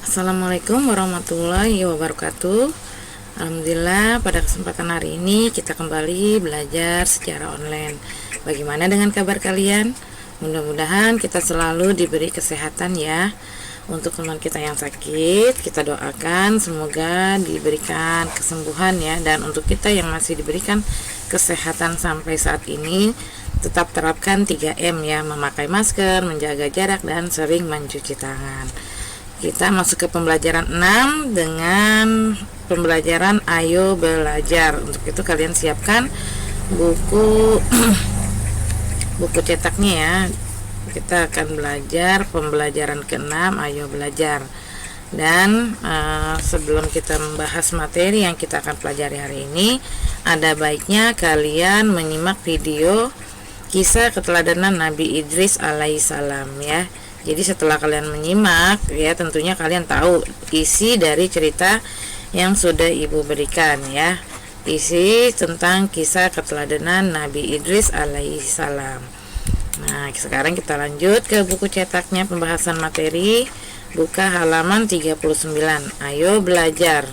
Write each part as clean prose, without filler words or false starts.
Assalamualaikum warahmatullahi wabarakatuh. Alhamdulillah, pada kesempatan hari ini kita kembali belajar secara online. Bagaimana dengan kabar kalian? Mudah-mudahan kita selalu diberi kesehatan ya. Untuk teman kita yang sakit, kita doakan semoga diberikan kesembuhan ya. Dan untuk kita yang masih diberikan kesehatan sampai saat ini, tetap terapkan 3M ya, memakai masker, menjaga jarak, dan sering mencuci tangan. Kita masuk ke pembelajaran 6 dengan pembelajaran Ayo Belajar. Untuk itu kalian siapkan buku buku cetaknya ya. Kita akan belajar pembelajaran ke-6 Ayo Belajar. Dan sebelum kita membahas materi yang kita akan pelajari hari ini, ada baiknya kalian menyimak video kisah keteladanan Nabi Idris alaihissalam ya. Jadi setelah kalian menyimak ya, tentunya kalian tahu isi dari cerita yang sudah ibu berikan ya. Isi tentang kisah keteladanan Nabi Idris alaihissalam. Nah, sekarang kita lanjut ke buku cetaknya pembahasan materi. Buka halaman 39. Ayo belajar.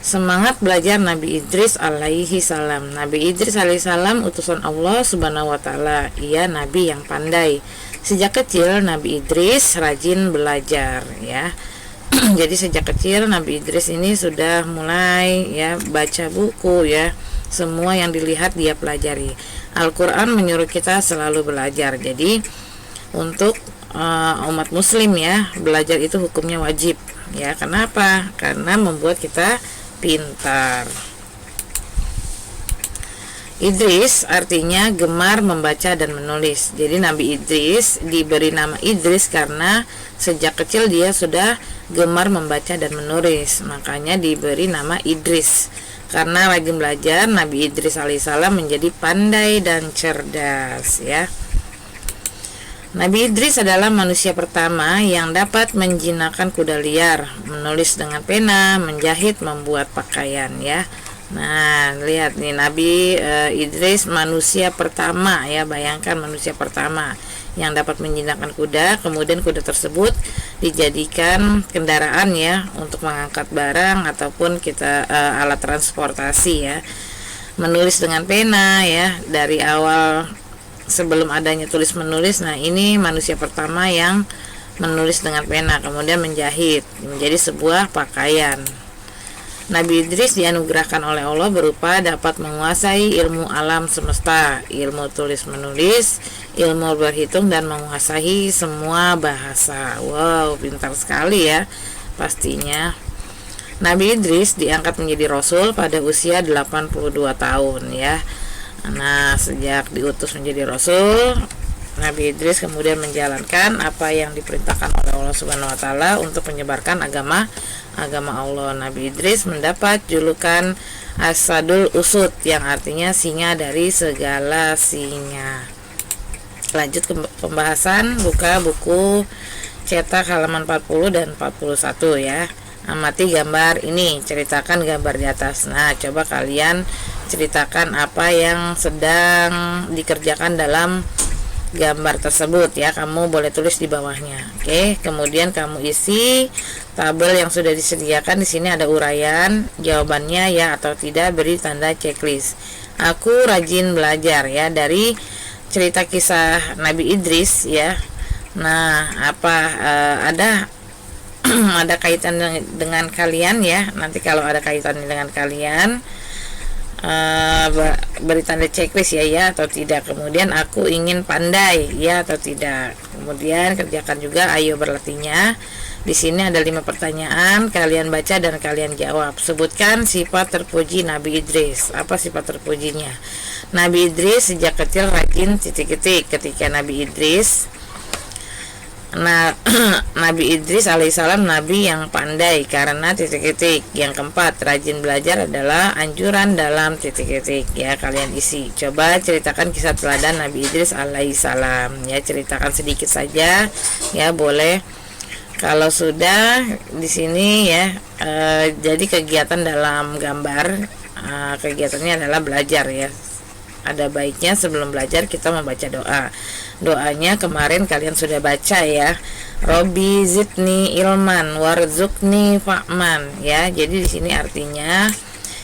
Semangat belajar Nabi Idris alaihi salam. Nabi Idris alaihi salam utusan Allah subhanahu wa ta'ala. Ia Nabi yang pandai. Sejak kecil Nabi Idris rajin belajar ya. Jadi sejak kecil Nabi Idris ini sudah mulai ya baca buku ya. Semua yang dilihat dia pelajari. Al-Quran menyuruh kita selalu belajar. Jadi untuk umat muslim ya, belajar itu hukumnya wajib ya. Kenapa? Karena membuat kita pintar. Idris artinya gemar membaca dan menulis. Jadi Nabi Idris diberi nama Idris karena sejak kecil dia sudah gemar membaca dan menulis. Makanya diberi nama Idris. Karena rajin belajar, Nabi Idris alaihissalam menjadi pandai dan cerdas ya. Nabi Idris adalah manusia pertama yang dapat menjinakkan kuda liar, menulis dengan pena, menjahit, membuat pakaian ya. Nah, lihat nih Nabi Idris manusia pertama ya, bayangkan manusia pertama yang dapat menjinakkan kuda, kemudian kuda tersebut dijadikan kendaraan ya untuk mengangkat barang ataupun kita alat transportasi ya. Menulis dengan pena ya, dari awal sebelum adanya tulis menulis. Nah, ini manusia pertama yang menulis dengan pena, kemudian menjahit menjadi sebuah pakaian. Nabi Idris dianugerahkan oleh Allah berupa dapat menguasai ilmu alam semesta, ilmu tulis menulis, ilmu berhitung, dan menguasai semua bahasa. Wow, pintar sekali ya pastinya. Nabi Idris diangkat menjadi rasul pada usia 82 tahun ya. Nah, sejak diutus menjadi rasul, Nabi Idris kemudian menjalankan apa yang diperintahkan oleh Allah Subhanahu wa taala untuk menyebarkan agama Allah. Nabi Idris mendapat julukan Asadul Usud yang artinya singa dari segala singa. Lanjut ke pembahasan, buka buku cetak halaman 40 dan 41 ya. Amati gambar ini, ceritakan gambar di atas. Nah, coba kalian ceritakan apa yang sedang dikerjakan dalam gambar tersebut ya. Kamu boleh tulis di bawahnya. Oke, kemudian kamu isi tabel yang sudah disediakan. Di sini ada uraian, jawabannya ya atau tidak, beri tanda checklist. Aku rajin belajar ya, dari cerita kisah Nabi Idris ya. Nah, apa ada ada kaitan dengan kalian ya. Nanti kalau ada kaitan dengan kalian, beri tanda checklist ya atau tidak. Kemudian aku ingin pandai ya atau tidak. Kemudian kerjakan juga ayo berlatihnya. Di sini ada 5 pertanyaan, kalian baca dan kalian jawab. Sebutkan sifat terpuji Nabi Idris. Apa sifat terpujinya? Nabi Idris sejak kecil rajin ketika Nabi Idris. Nah, Nabi Idris alaihissalam Nabi yang pandai karena Yang keempat, rajin belajar adalah anjuran dalam ya. Kalian isi. Coba ceritakan kisah teladan Nabi Idris alaihissalam ya, ceritakan sedikit saja ya, boleh. Kalau sudah di sini ya, jadi kegiatan dalam gambar, kegiatannya adalah belajar ya. ada baiknya sebelum belajar kita membaca doa. Doanya kemarin kalian sudah baca ya. Robbi zidni ilman warzuqni fa'man ya. Jadi di sini artinya,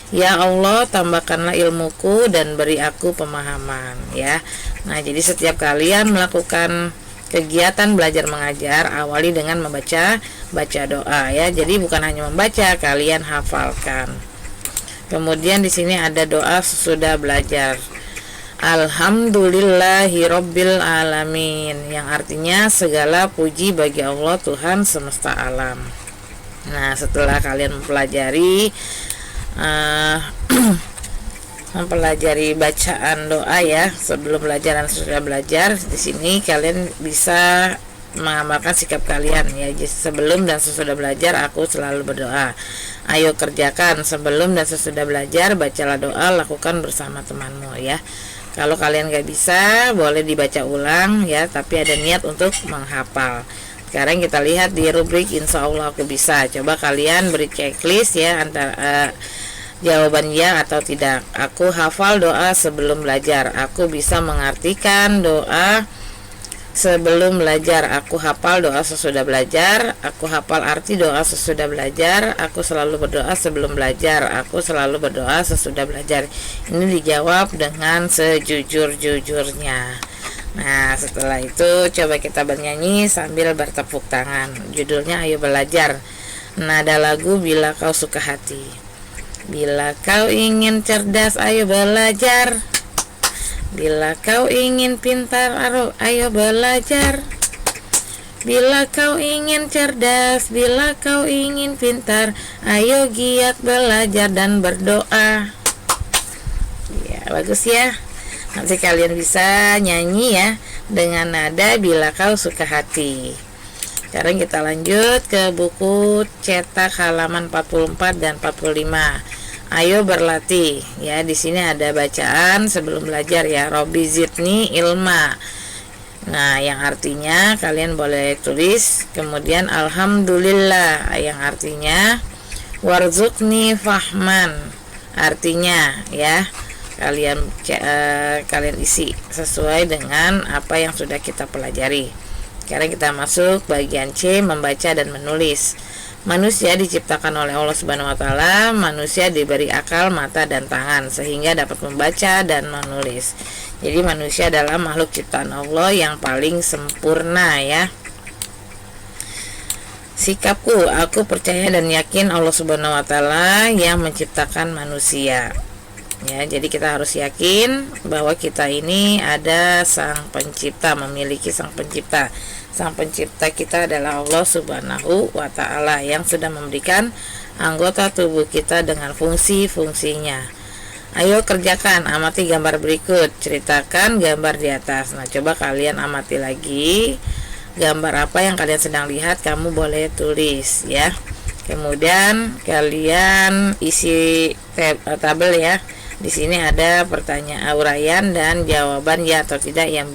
ya Allah, tambahkanlah ilmuku dan beri aku pemahaman ya. Nah, jadi setiap kalian melakukan kegiatan belajar mengajar, awali dengan baca doa ya. Jadi bukan hanya membaca, kalian hafalkan. Kemudian di sini ada doa sesudah belajar. Alhamdulillahirabbil alamin, yang artinya segala puji bagi Allah Tuhan semesta alam. Nah, setelah kalian mempelajari mempelajari bacaan doa ya, sebelum belajar dan sesudah belajar, di sini kalian bisa mengamalkan sikap kalian ya. Sebelum dan sesudah belajar aku selalu berdoa. Ayo kerjakan sebelum dan sesudah belajar, bacalah doa, lakukan bersama temanmu ya. Kalau kalian gak bisa, boleh dibaca ulang ya, tapi ada niat untuk menghafal. Sekarang kita lihat di rubrik insya Allah aku bisa. Coba kalian beri checklist ya, antara jawaban ya atau tidak. Aku hafal doa sebelum belajar. Aku bisa mengartikan doa sebelum belajar. Aku hafal doa sesudah belajar. Aku hafal arti doa sesudah belajar. Aku selalu berdoa sebelum belajar. Aku selalu berdoa sesudah belajar. Ini dijawab dengan sejujur-jujurnya. Nah, setelah itu coba kita bernyanyi sambil bertepuk tangan. Judulnya Ayo Belajar. Nada lagu Bila Kau Suka Hati. Bila kau ingin cerdas, ayo belajar. Bila kau ingin pintar, ayo belajar. Bila kau ingin cerdas, bila kau ingin pintar, ayo giat belajar dan berdoa. Ya, bagus ya. Nanti kalian bisa nyanyi ya dengan nada Bila Kau Suka Hati. Sekarang kita lanjut ke buku cetak halaman 44 dan 45. Ayo berlatih ya. Di sini ada bacaan sebelum belajar ya. Robbi zidni ilma. Nah, yang artinya kalian boleh tulis. Kemudian alhamdulillah, yang artinya warzuqni fahman. Artinya ya, kalian isi sesuai dengan apa yang sudah kita pelajari. Sekarang kita masuk bagian C, membaca dan menulis. Manusia diciptakan oleh Allah Subhanahu wa taala, manusia diberi akal, mata dan tangan sehingga dapat membaca dan menulis. Jadi manusia adalah makhluk ciptaan Allah yang paling sempurna ya. Sikapku, aku percaya dan yakin Allah Subhanahu wa taala yang menciptakan manusia. Ya, jadi kita harus yakin bahwa kita ini ada sang pencipta, memiliki sang pencipta. Sang pencipta kita adalah Allah Subhanahu wa taala yang sudah memberikan anggota tubuh kita dengan fungsi-fungsinya. Ayo kerjakan, amati gambar berikut, ceritakan gambar di atas. Nah, coba kalian amati lagi gambar apa yang kalian sedang lihat, kamu boleh tulis ya. Kemudian kalian isi tabel ya. Di sini ada pertanyaan, uraian dan jawaban ya atau tidak yang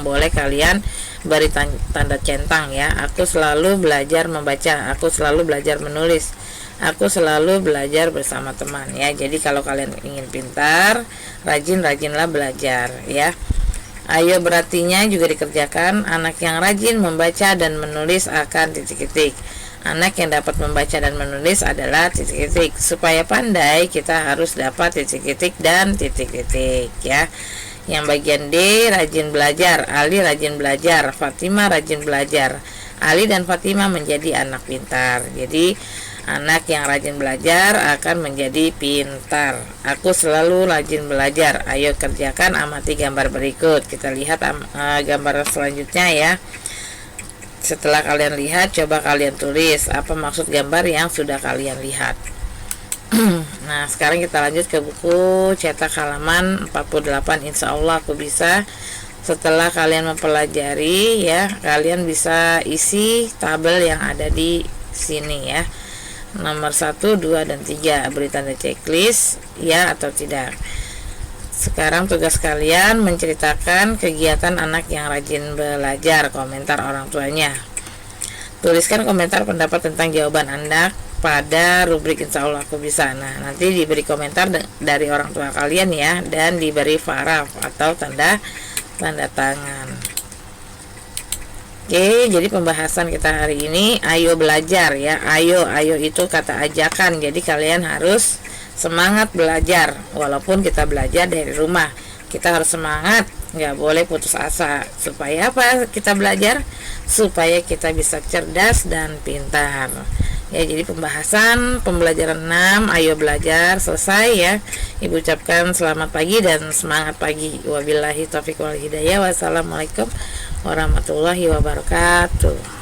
boleh kalian beri tanda centang ya. Aku selalu belajar membaca, aku selalu belajar menulis, aku selalu belajar bersama teman ya. Jadi kalau kalian ingin pintar, rajin-rajinlah belajar ya. Ayo berartinya juga dikerjakan. Anak yang rajin membaca dan menulis akan titik-titik. Anak yang dapat membaca dan menulis adalah titik-titik. Supaya pandai kita harus dapat titik-titik dan titik-titik ya. Yang bagian D, rajin belajar. Ali rajin belajar, Fatimah rajin belajar. Ali dan Fatimah menjadi anak pintar. Jadi anak yang rajin belajar akan menjadi pintar. Aku selalu rajin belajar. Ayo kerjakan, amati gambar berikut. Kita lihat gambar selanjutnya ya. Setelah kalian lihat, coba kalian tulis apa maksud gambar yang sudah kalian lihat. Nah, sekarang kita lanjut ke buku cetak halaman 48. Insya Allah aku bisa. Setelah kalian mempelajari ya, kalian bisa isi tabel yang ada di sini ya. Nomor 1, 2, dan 3. Beri tanda checklist ya atau tidak. Sekarang tugas kalian menceritakan kegiatan anak yang rajin belajar, komentar orang tuanya. Tuliskan komentar pendapat tentang jawaban Anda pada rubrik insya Allah aku bisa. Nah, nanti diberi komentar dari orang tua kalian ya, dan diberi paraf atau tanda tangan. Oke, jadi pembahasan kita hari ini, ayo belajar ya. Ayo itu kata ajakan. Jadi kalian harus semangat belajar. Walaupun kita belajar dari rumah, kita harus semangat, nggak boleh putus asa. Supaya apa kita belajar? Supaya kita bisa cerdas dan pintar. Ya, jadi pembelajaran 6, ayo belajar, selesai ya. Ibu ucapkan selamat pagi dan semangat pagi. Wabillahi taufiq wal hidayah. Wassalamualaikum warahmatullahi wabarakatuh.